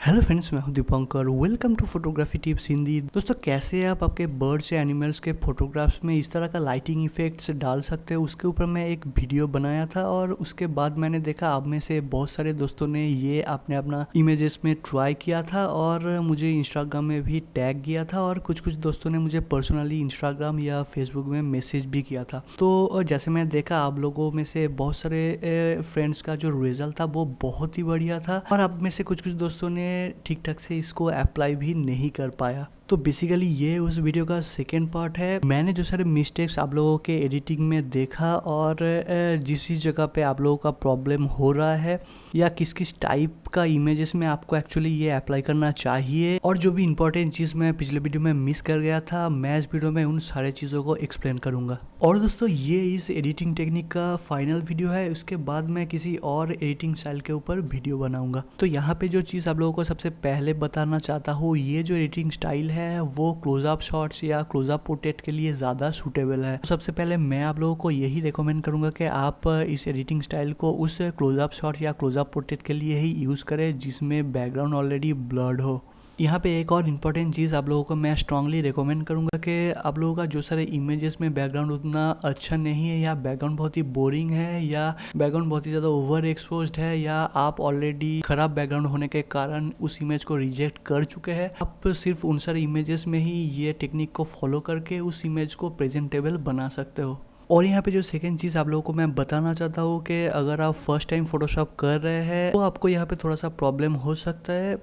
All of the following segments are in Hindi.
हेलो फ्रेंड्स, मैं हूं Dipankar. Welcome to photography tips Hindi. दोस्तों, कैसे आप आपके बर्ड्स या एनिमल्स के फोटोग्राफ्स में इस तरह का लाइटिंग इफेक्ट्स डाल सकते हो, उसके ऊपर मैं एक वीडियो बनाया था और उसके बाद मैंने देखा आप में से बहुत सारे दोस्तों ने ये आपने अपना इमेजेस में ट्राई किया था और मुझे इंस्टाग्राम में भी टैग किया था और कुछ दोस्तों ने मुझे पर्सनली इंस्टाग्राम या फेसबुक में मैसेज भी किया था। तो जैसे मैं देखा आप लोगों में से बहुत सारे फ्रेंड्स का जो रिजल्ट था वो बहुत ही बढ़िया था और आप में से कुछ दोस्तों ने ठीक ठाक से इसको अप्लाई भी नहीं कर पाया। तो बेसिकली ये उस वीडियो का सेकेंड पार्ट है। मैंने जो सारे मिस्टेक्स आप लोगों के एडिटिंग में देखा और जिस जगह पे आप लोगों का प्रॉब्लम हो रहा है या किस किस टाइप का इमेजेस में आपको एक्चुअली ये अप्लाई करना चाहिए और जो भी इंपॉर्टेंट चीज़ मैं पिछले वीडियो में मिस कर गया था, मैं इस वीडियो में उन सारे चीज़ों को एक्सप्लेन करूंगा। और दोस्तों, ये इस एडिटिंग टेक्निक का फाइनल वीडियो है। उसके बाद मैं किसी और एडिटिंग स्टाइल के ऊपर वीडियो बनाऊंगा। तो यहाँ पे जो चीज़ आप लोगों को सबसे पहले बताना चाहता हूँ, ये जो एडिटिंग स्टाइल है वो क्लोजअप शॉट्स या क्लोजअप पोर्ट्रेट के लिए ज़्यादा सूटेबल है। तो सबसे पहले मैं आप लोगों को यही रिकमेंड करूंगा कि आप इस एडिटिंग स्टाइल को उस क्लोजअप शॉट या क्लोजअप पोर्ट्रेट के लिए ही यूज़ करें जिसमें बैकग्राउंड ऑलरेडी ब्लर्ड हो। यहाँ पे एक और इम्पॉर्टेंट चीज़ आप लोगों को मैं स्ट्रांगली रिकमेंड करूँगा कि आप लोगों का जो सारे इमेजेस में बैकग्राउंड उतना अच्छा नहीं है या बैकग्राउंड बहुत ही बोरिंग है या बैकग्राउंड बहुत ही ज़्यादा ओवर एक्सपोज्ड है या आप ऑलरेडी ख़राब बैकग्राउंड होने के कारण उस इमेज को रिजेक्ट कर चुके हैं, आप सिर्फ उन सारे इमेजेस में ही ये टेक्निक को फॉलो करके उस इमेज को प्रेजेंटेबल बना सकते हो। और यहाँ पे जो सेकंड चीज़ आप लोगों को मैं बताना चाहता हूँ कि अगर आप फर्स्ट टाइम फोटोशॉप कर रहे हैं तो आपको यहाँ पे थोड़ा सा प्रॉब्लम हो सकता है।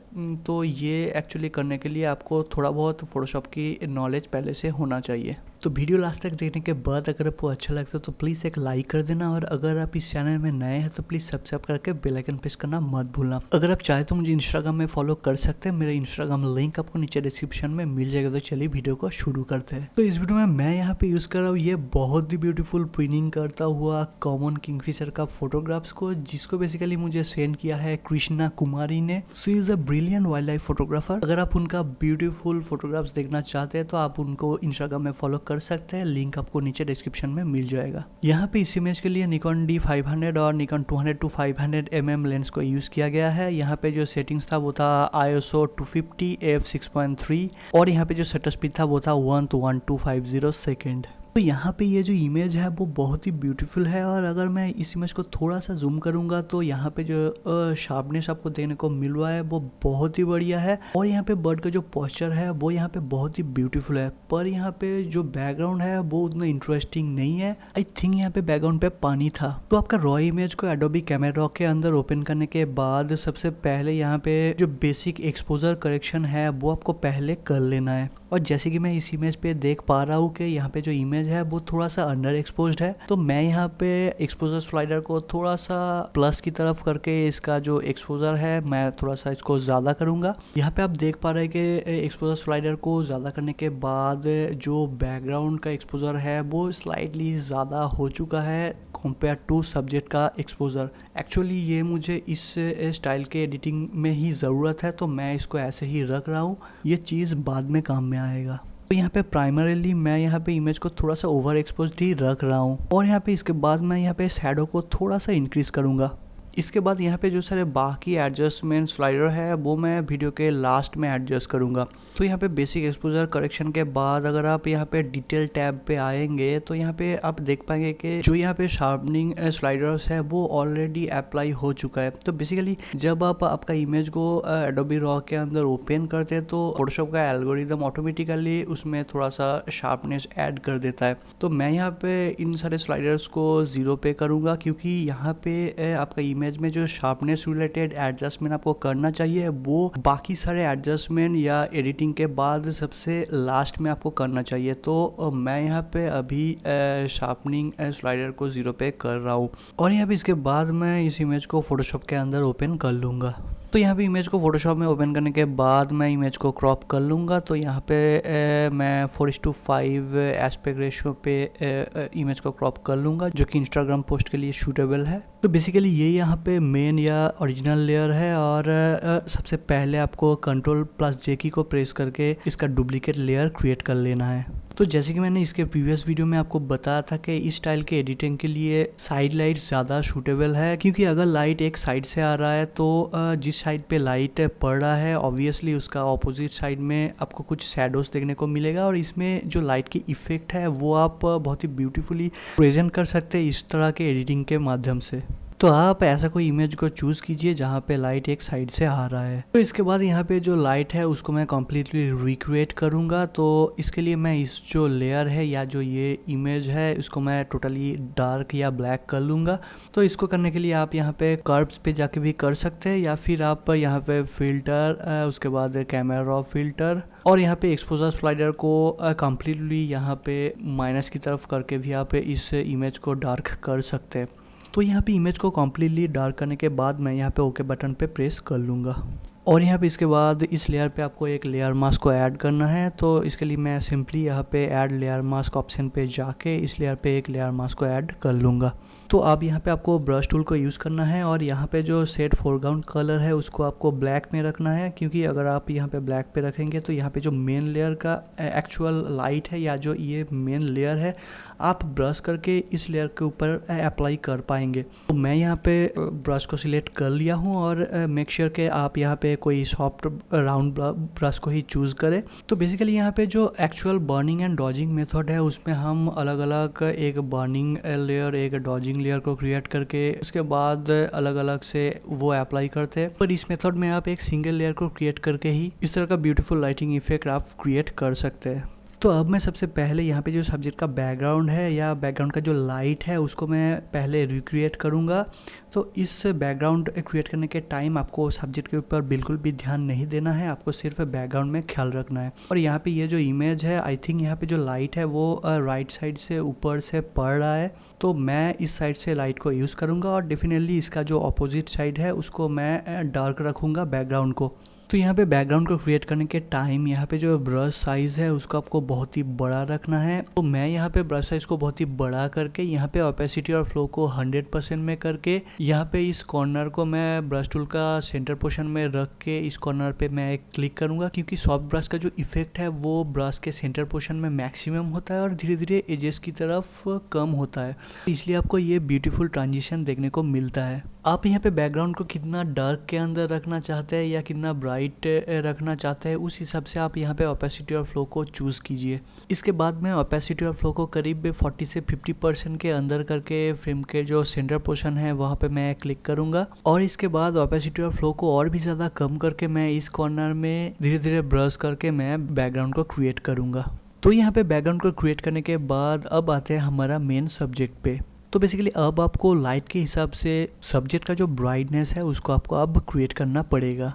तो ये एक्चुअली करने के लिए आपको थोड़ा बहुत फोटोशॉप की नॉलेज पहले से होना चाहिए। तो वीडियो लास्ट तक देखने के बाद अगर आपको अच्छा लगता है तो प्लीज़ एक लाइक कर देना और अगर आप इस चैनल में नए हैं तो प्लीज़ सब्सक्राइब करके बेल आइकन प्रेस करना मत भूलना। अगर आप चाहे तो मुझे इंस्टाग्राम में फॉलो कर सकते हैं। मेरा इंस्टाग्राम लिंक आपको नीचे डिस्क्रिप्शन में मिल जाएगा। तो चलिए वीडियो को शुरू करते हैं। तो इस वीडियो में मैं यहाँ पे यूज़ कर रहा हूँ ये बहुत ही ब्यूटीफुल प्रिंटिंग करता हुआ कॉमन किंगफिशर का फोटोग्राफ्स को, जिसको बेसिकली मुझे सेंड किया है कृष्णा कुमारी ने। She is a brilliant wild life photographer. अगर आप उनका ब्यूटीफुल फोटोग्राफ्स देखना चाहते हैं तो आप उनको इंस्टाग्राम में फॉलो कर सकते हैं। लिंक आपको नीचे डिस्क्रिप्शन में मिल जाएगा। यहाँ पे इस इमेज के लिए निकॉन D500 और निकॉन 200-500 mm लेंस को यूज किया गया है। यहाँ पे जो सेटिंग्स था वो था ISO 250 f6.3 और यहाँ पे जो शटर स्पीड था वो था 1:1250 सेकेंड। तो यहाँ पे ये जो इमेज है वो बहुत ही ब्यूटीफुल है और अगर मैं इस इमेज को थोड़ा सा जूम करूँगा तो यहाँ पे जो शार्पनेस आपको देखने को मिल रहा है वो बहुत ही बढ़िया है और यहाँ पे बर्ड का जो पोस्चर है वो यहाँ पे बहुत ही ब्यूटीफुल है। पर यहाँ पे जो बैकग्राउंड है वो उतना इंटरेस्टिंग नहीं है। आई थिंक यहाँ पे बैकग्राउंड पे पानी था। तो आपका रॉ इमेज को एडोबी कैमरा के अंदर ओपन करने के बाद सबसे पहले यहाँ पे जो बेसिक एक्सपोजर करेक्शन है वो आपको पहले कर लेना है। और जैसे कि मैं इस इमेज पे देख पा रहा हूँ कि यहाँ पे जो इमेज है वो थोड़ा सा अंडर एक्सपोज्ड है, तो मैं यहाँ पे एक्सपोजर स्लाइडर को थोड़ा सा प्लस की तरफ करके इसका जो एक्सपोजर है मैं थोड़ा सा इसको ज़्यादा करूँगा। यहाँ पे आप देख पा रहे हैं कि एक्सपोजर स्लाइडर को ज़्यादा करने के बाद जो बैकग्राउंड का एक्सपोजर है वो स्लाइटली ज़्यादा हो चुका है कंपेयर टू सब्जेक्ट का एक्सपोजर। एक्चुअली ये मुझे इस स्टाइल के एडिटिंग में ही ज़रूरत है तो मैं इसको ऐसे ही रख रहा हूँ, ये चीज़ बाद में काम में आएगा। तो यहाँ पे प्राइमरीली मैं यहाँ पे इमेज को थोड़ा सा ओवर एक्सपोज्ड ही रख रहा हूँ और यहाँ पे इसके बाद मैं यहाँ पे शैडो को थोड़ा सा इंक्रीज करूँगा। इसके बाद यहाँ पे जो सारे बाकी एडजस्टमेंट स्लाइडर है वो मैं वीडियो के लास्ट में एडजस्ट करूँगा। तो यहाँ पे बेसिक एक्सपोजर करेक्शन के बाद अगर आप यहाँ पे डिटेल टैब पे आएंगे तो यहाँ पे आप देख पाएंगे कि जो यहाँ पे शार्पनिंग स्लाइडर्स है वो ऑलरेडी अप्लाई हो चुका है। तो बेसिकली जब आप आपका इमेज को एडोबी रॉ के अंदर ओपन करते हैं तो फोटोशॉप का एल्गोरिदम ऑटोमेटिकली उसमें थोड़ा सा शार्पनेस ऐड कर देता है। तो मैं यहाँ पे इन सारे स्लाइडर्स को 0 पे करूँगा क्योंकि यहाँ पे आपका इमेज में जो शार्पनेस रिलेटेड एडजस्टमेंट आपको करना चाहिए वो बाकी सारे एडजस्टमेंट या एडिटिंग के बाद सबसे लास्ट में आपको करना चाहिए। तो मैं यहाँ पे अभी शार्पनिंग स्लाइडर को 0 पे कर रहा हूँ और यहाँ पे इसके बाद मैं इस इमेज को फोटोशॉप के अंदर ओपन कर लूँगा। तो यहाँ पे इमेज को फोटोशॉप में ओपन करने के बाद मैं इमेज को क्रॉप कर लूँगा। तो यहाँ पे मैं 4:5 एस्पेक्ट रेशियो पे इमेज को क्रॉप कर लूँगा जो कि इंस्टाग्राम पोस्ट के लिए सूटेबल है। तो बेसिकली ये यहाँ पे मेन या ओरिजिनल लेयर है और सबसे पहले आपको Ctrl+J की को प्रेस करके इसका डुप्लीकेट लेयर क्रिएट कर लेना है। तो जैसे कि मैंने इसके प्रीवियस वीडियो में आपको बताया था कि इस स्टाइल के एडिटिंग के लिए साइड लाइट्स ज़्यादा सूटेबल है, क्योंकि अगर लाइट एक साइड से आ रहा है तो जिस साइड पे लाइट पड़ रहा है ऑब्वियसली उसका ऑपोजिट साइड में आपको कुछ शैडोज देखने को मिलेगा, और इसमें जो लाइट की इफेक्ट है वो आप बहुत ही ब्यूटीफुली प्रेजेंट कर सकते हैं इस तरह के एडिटिंग के माध्यम से। तो आप ऐसा कोई इमेज को चूज़ कीजिए जहाँ पे लाइट एक साइड से आ रहा है। तो इसके बाद यहाँ पे जो लाइट है उसको मैं कम्प्लीटली रिक्रिएट करूँगा। तो इसके लिए मैं इस जो लेयर है या जो ये इमेज है उसको मैं टोटली डार्क या ब्लैक कर लूँगा। तो इसको करने के लिए आप यहाँ पे कर्व्स पे जाके भी कर सकते हैं, या फिर आप यहाँ पे फिल्टर, उसके बाद कैमरा रॉ फिल्टर, और यहाँ पे एक्सपोजर स्लाइडर को कम्प्लीटली यहाँ पे माइनस की तरफ करके भी आप इस इमेज को डार्क कर सकते हैं। तो यहाँ पे इमेज को कम्प्लीटली डार्क करने के बाद मैं यहाँ पे ओके बटन पे प्रेस कर लूँगा, और यहाँ पे इसके बाद इस लेयर पे आपको एक लेयर मास्क को ऐड करना है। तो इसके लिए मैं सिंपली यहाँ पे ऐड लेयर मास्क ऑप्शन पे जाके इस लेयर पे एक लेयर मास्क को ऐड कर लूँगा। तो अब यहाँ पे आपको ब्रश टूल को यूज़ करना है, और यहाँ पे जो सेट फोरग्राउंड कलर है उसको आपको ब्लैक में रखना है, क्योंकि अगर आप यहाँ पे ब्लैक पे रखेंगे तो यहाँ पे जो मेन लेयर का एक्चुअल लाइट है या जो ये मेन लेयर है आप ब्रश करके इस लेयर के ऊपर अप्लाई कर पाएंगे। तो मैं यहाँ पे ब्रश को सिलेक्ट कर लिया हूँ, और मेक श्योर के आप यहाँ पे कोई सॉफ्ट राउंड ब्रश को ही चूज़ करें। तो बेसिकली यहाँ पे जो actual burning and dodging method है उसमें हम अलग अलग एक बर्निंग लेयर एक डॉजिंग लेयर को क्रिएट करके उसके बाद अलग अलग से वो अप्लाई करते हैं, पर इस मेथड में आप एक सिंगल लेयर को क्रिएट करके ही इस तरह का ब्यूटीफुल लाइटिंग इफेक्ट आप क्रिएट कर सकते हैं। तो अब मैं सबसे पहले यहाँ पे जो सब्जेक्ट का बैकग्राउंड है या बैकग्राउंड का जो लाइट है उसको मैं पहले रिक्रिएट करूँगा। तो इस बैकग्राउंड क्रिएट करने के टाइम आपको सब्जेक्ट के ऊपर बिल्कुल भी ध्यान नहीं देना है, आपको सिर्फ बैकग्राउंड में ख्याल रखना है। और यहाँ पे ये जो इमेज है आई थिंक यहाँ पे जो लाइट है वो राइट साइड से ऊपर से पड़ रहा है, तो मैं इस साइड से लाइट को यूज़ करूँगा, और डेफिनेटली इसका जो अपोजिट साइड है उसको मैं डार्क रखूँगा बैकग्राउंड को। तो यहाँ पे बैकग्राउंड को क्रिएट करने के टाइम यहाँ पे जो ब्रश साइज़ है उसको आपको बहुत ही बड़ा रखना है। तो मैं यहाँ पे ब्रश साइज़ को बहुत ही बड़ा करके यहाँ पे ओपेसिटी और फ्लो को 100% में करके यहाँ पे इस कॉर्नर को मैं ब्रश टूल का सेंटर पोर्शन में रख के इस कॉर्नर पे मैं एक क्लिक करूँगा, क्योंकि सॉफ्ट ब्रश का जो इफेक्ट है वो ब्रश के सेंटर पोर्शन में मैक्सिमम होता है और धीरे धीरे एजेस की तरफ कम होता है, इसलिए आपको ये ब्यूटीफुल ट्रांजिशन देखने को मिलता है। आप यहाँ पे बैकग्राउंड को कितना डार्क के अंदर रखना चाहते हैं या कितना ब्राइट रखना चाहते हैं उस हिसाब से आप यहाँ पे ओपेसिटी और फ्लो को चूज़ कीजिए। इसके बाद मैं ओपेसिटी और फ्लो को करीब 40 से 50% के अंदर करके फ्रेम के जो सेंटर पोर्शन है वहाँ पे मैं क्लिक करूँगा, और इसके बाद ओपेसिटी और फ्लो को और भी ज़्यादा कम करके मैं इस कॉर्नर में धीरे धीरे ब्रश करके मैं बैकग्राउंड को क्रिएट करूँगा। तो यहाँ पे बैकग्राउंड को क्रिएट करने के बाद अब आते हैं हमारा मेन सब्जेक्ट पे। तो बेसिकली अब आपको लाइट के हिसाब से सब्जेक्ट का जो ब्राइटनेस है उसको आपको अब क्रिएट करना पड़ेगा।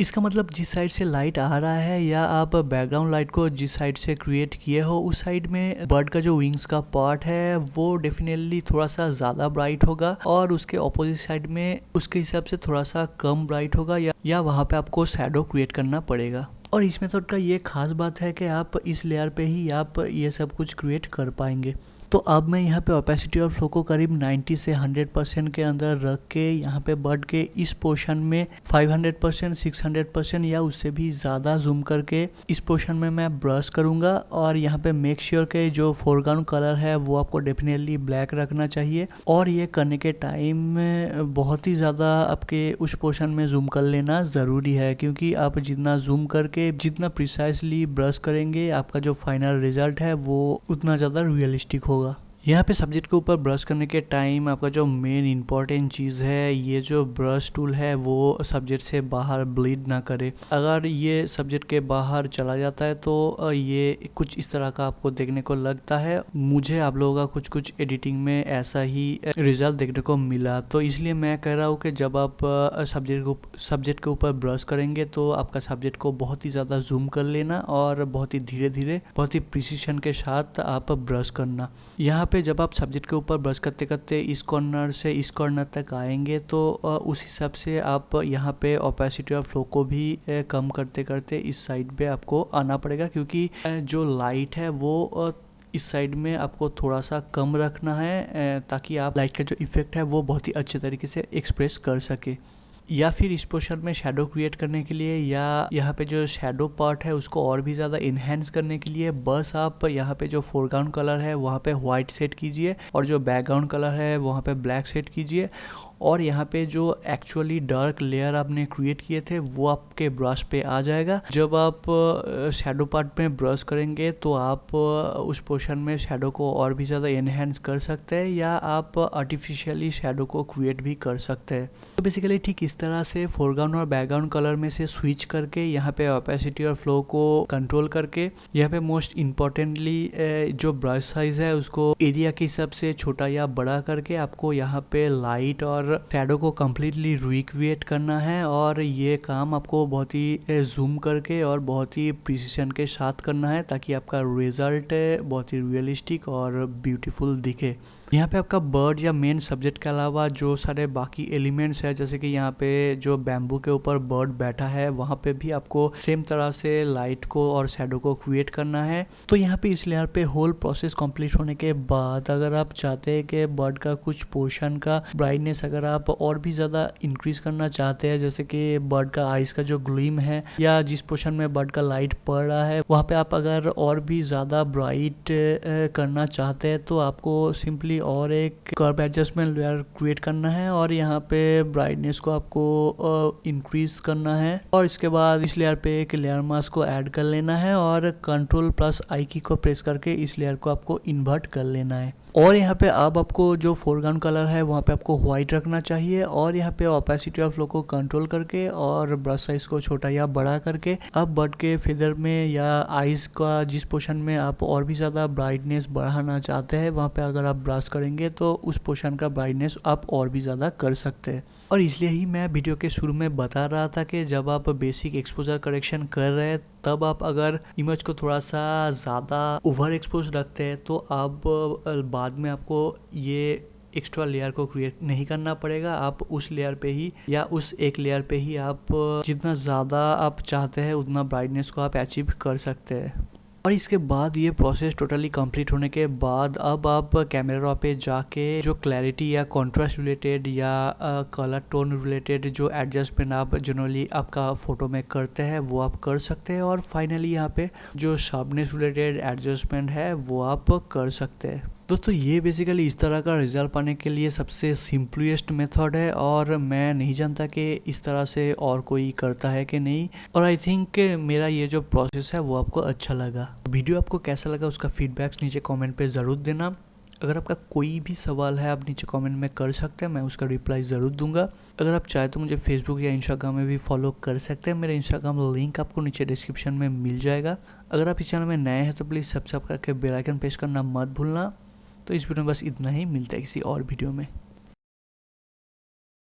इसका मतलब जिस साइड से लाइट आ रहा है या आप बैकग्राउंड लाइट को जिस साइड से क्रिएट किए हो उस साइड में बर्ड का जो विंग्स का पार्ट है वो डेफिनेटली थोड़ा सा ज़्यादा ब्राइट होगा, और उसके ऑपोजिट साइड में उसके हिसाब से थोड़ा सा कम ब्राइट होगा, या वहाँ पे आपको शैडो क्रिएट करना पड़ेगा। और इस मेथड का ये खास बात है कि आप इस लेयर पे ही आप ये सब कुछ क्रिएट कर पाएंगे। तो अब मैं यहाँ पे ओपेसिटी और फ्लो को करीब 90 से 100% के अंदर रख के यहाँ पे बर्ड के इस पोर्शन में 500%, 600% या उससे भी ज़्यादा जूम करके इस पोर्शन में मैं ब्रश करूँगा, और यहाँ पे मेक श्योर के जो फोरग्राउंड कलर है वो आपको डेफिनेटली ब्लैक रखना चाहिए, और ये करने के टाइम बहुत ही ज़्यादा आपके उस पोर्शन में जूम कर लेना ज़रूरी है, क्योंकि आप जितना जूम करके जितना प्रिसाइसली ब्रश करेंगे आपका जो फाइनल रिजल्ट है वो उतना ज़्यादा रियलिस्टिक होगा। यहाँ पे सब्जेक्ट के ऊपर ब्रश करने के टाइम आपका जो मेन इंपॉर्टेंट चीज़ है ये जो ब्रश टूल है वो सब्जेक्ट से बाहर ब्लीड ना करे। अगर ये सब्जेक्ट के बाहर चला जाता है तो ये कुछ इस तरह का आपको देखने को लगता है। मुझे आप लोगों का कुछ एडिटिंग में ऐसा ही रिजल्ट देखने को मिला, तो इसलिए मैं कह रहा हूँ कि जब आप सब्जेक्ट के ऊपर ब्रश करेंगे तो आपका सब्जेक्ट को बहुत ही ज़्यादा जूम कर लेना और बहुत ही धीरे धीरे बहुत ही प्रिसीशन के साथ आप ब्रश करना। यहाँ पे जब आप सब्जेक्ट के ऊपर ब्रश करते करते इस कॉर्नर से इस कॉर्नर तक आएंगे तो उस हिसाब से आप यहाँ पे ओपेसिटी और फ्लो को भी कम करते करते इस साइड पे आपको आना पड़ेगा, क्योंकि जो लाइट है वो इस साइड में आपको थोड़ा सा कम रखना है ताकि आप लाइट का जो इफेक्ट है वो बहुत ही अच्छे तरीके से एक्सप्रेस कर सके। या फिर इस पोर्शन में शेडो क्रिएट करने के लिए या यहाँ पे जो शेडो पार्ट है उसको और भी ज़्यादा इन्हेंस करने के लिए बस आप यहाँ पे जो फोरग्राउंड कलर है वहाँ पे वाइट सेट कीजिए और जो बैकग्राउंड कलर है वहाँ पे ब्लैक सेट कीजिए और यहाँ पे जो एक्चुअली डार्क लेयर आपने क्रिएट किए थे वो आपके ब्रश पे आ जाएगा। जब आप शेडो पार्ट में ब्रश करेंगे तो आप उस पोर्शन में शेडो को और भी ज़्यादा एनहेंस कर सकते हैं या आप आर्टिफिशियली शेडो को क्रिएट भी कर सकते हैं। तो बेसिकली ठीक इस तरह से फोरग्राउंड और बैकग्राउंड कलर में से स्विच करके यहाँ पे ओपेसिटी और फ्लो को कंट्रोल करके यहाँ पे मोस्ट इम्पॉर्टेंटली जो ब्रश साइज है उसको एरिया के हिसाब से छोटा या बड़ा करके आपको यहाँ पे लाइट और शैडो को कम्प्लीटली रिक्रिएट करना है और ये काम आपको बहुत ही जूम करके और बहुत ही प्रिसिशन के साथ करना है ताकि आपका रिजल्ट बहुत ही रियलिस्टिक और ब्यूटीफुल दिखे। यहाँ पे आपका बर्ड या मेन सब्जेक्ट के अलावा जो सारे बाकी एलिमेंट्स है जैसे कि यहाँ पे जो बैम्बू के ऊपर बर्ड बैठा है वहाँ पे भी आपको सेम तरह से लाइट को और शैडो को क्रिएट करना है। तो यहाँ पे इस लेयर पे होल प्रोसेस कंप्लीट होने के बाद अगर आप चाहते हैं कि बर्ड का कुछ पोर्शन का ब्राइटनेस अगर आप और भी ज़्यादा इंक्रीज करना चाहते हैं जैसे कि बर्ड का आइज का जो ग्लीम है या जिस पोर्शन में बर्ड का लाइट पड़ रहा है वहाँ पे आप अगर और भी ज़्यादा ब्राइट करना चाहते हैं तो आपको सिंपली और एक कर्व एडजस्टमेंट लेयर क्रिएट करना है और यहाँ पे ब्राइटनेस को आपको इंक्रीज करना है और इसके बाद इस लेयर पे एक लेयर मास्क को ऐड कर लेना है और Ctrl+I की को प्रेस करके इस लेयर को आपको इन्वर्ट कर लेना है। और यहाँ पे अब आपको जो फोरग्राउंड कलर है वहाँ पे आपको व्हाइट रखना चाहिए और यहाँ पे ओपेसिटी और फ्लो को कंट्रोल करके और ब्रश साइज को छोटा या बड़ा करके अब बर्ड के फेदर में या आइज का जिस पोर्शन में आप और भी ज़्यादा ब्राइटनेस बढ़ाना चाहते हैं वहाँ पे अगर आप ब्रश करेंगे तो उस पोर्शन का ब्राइटनेस आप और भी ज़्यादा कर सकते हैं। और इसलिए ही मैं वीडियो के शुरू में बता रहा था कि जब आप बेसिक एक्सपोजर करेक्शन कर रहे हैं तब आप अगर इमेज को थोड़ा सा ज़्यादा ओवर एक्सपोज रखते हैं तो आप बाद में आपको ये एक्स्ट्रा लेयर को क्रिएट नहीं करना पड़ेगा। आप उस लेयर पे ही या उस एक लेयर पे ही आप जितना ज़्यादा आप चाहते हैं उतना ब्राइटनेस को आप अचीव कर सकते हैं। और इसके बाद ये प्रोसेस टोटली कंप्लीट होने के बाद अब आप कैमरा रॉ पे जाके जो क्लैरिटी या कॉन्ट्रास्ट रिलेटेड या कलर टोन रिलेटेड जो एडजस्टमेंट आप जनरली आपका फ़ोटो में करते हैं वो आप कर सकते हैं और फाइनली यहाँ पे जो शार्पनेस रिलेटेड एडजस्टमेंट है वो आप कर सकते हैं। दोस्तों ये बेसिकली इस तरह का रिजल्ट पाने के लिए सबसे सिंपलेस्ट मेथड है और मैं नहीं जानता कि इस तरह से और कोई करता है कि नहीं। और आई थिंक मेरा ये जो प्रोसेस है वो आपको अच्छा लगा। वीडियो आपको कैसा लगा उसका फीडबैक्स नीचे कमेंट पे ज़रूर देना। अगर आपका कोई भी सवाल है आप नीचे कमेंट में कर सकते हैं, मैं उसका रिप्लाई ज़रूर दूंगा। अगर आप चाहे तो मुझे फेसबुक या इंस्टाग्राम में भी फॉलो कर सकते हैं। मेरे इंस्टाग्राम लिंक आपको नीचे डिस्क्रिप्शन में मिल जाएगा। अगर आप इस चैनल में नए हैं तो प्लीज़ सब्सक्राइब करके बेल आइकन प्रेस करना मत भूलना। तो इस वीडियो में बस इतना ही, मिलता है किसी और वीडियो में।